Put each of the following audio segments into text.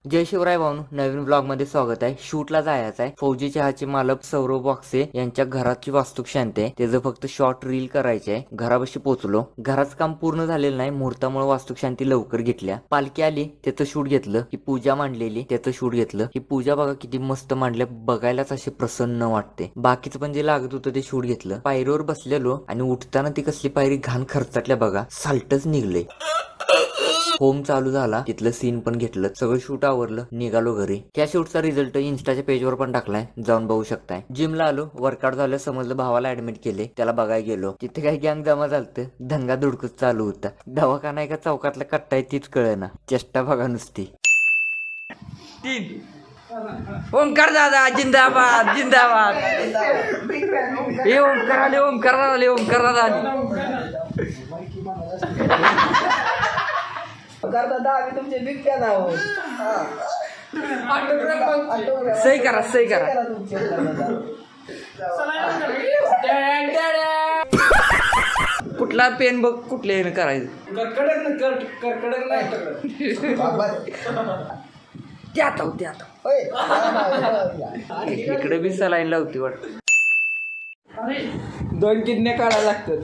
जय शिवराय भाऊनो, नवीन blog मध्ये स्वागत आहे। शूटला जायचं आहे। फौजी चहाचे मालक सौरभ बॉक्से यांच्या घराची वास्तूक शांती आहे, त्याचं फक्त शॉर्ट रील करायचे आहे। घरापाशी पोहोचलो, घराचं काम पूर्ण झालेलं नाही, मुहूर्तामुळे वास्तूक शांती लवकर घेतल्या। पालखी आली, त्याचं शूट घेतलं। ही पूजा मांडलेली, त्याचं शूट घेतलं। ही पूजा बघा किती मस्त मांडल्या, बघायलाच असे प्रसन्न वाटते। बाकीचं पण जे लागत होतं ते शूट घेतलं। पायरीवर बसलेलो आणि उठताना ती कसली पायरी घाण खर्चाटल्या बघा, साल्टच निघले। होम चालू झाला, तिथलं सीन पण घेतलं, सगळं शूट आवरलं, निघालो घरी। त्या शूटचा रिझल्ट इंस्टाच्या पेजवर पण टाकलाय, जाऊन बघू शकताय। जिमला आलो, वर्कआउट झालं, समजलं भावाला ऍडमिट केले, त्याला बघायला गेलो। तिथे काही गँग जमा झालत, दंगा धुडकूस चालू होता। दवाखाना एका चौकातला कट्टा आहे तीच कळेना, चेष्टा बघा नुसती। ओमकार दादा जिंदाबाद जिंदाबाद। हे ओमकार आले, ओमकार आले, ओमकार दादा आले। दादा आम्ही तुमचे बिग फॅन आहोत। सही करा, सही करा। कुठला पेन बघ, कुठले करायचं? कडक नाही त्यात इकडे बी सलाईन लावती वाटत। 2 किडन्या काढायला लागतात।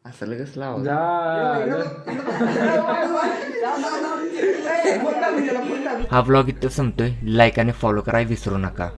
असं लगेच लाव। हा ब्लॉग इथं संपतोय, लाईक आणि फॉलो करायला विसरू नका।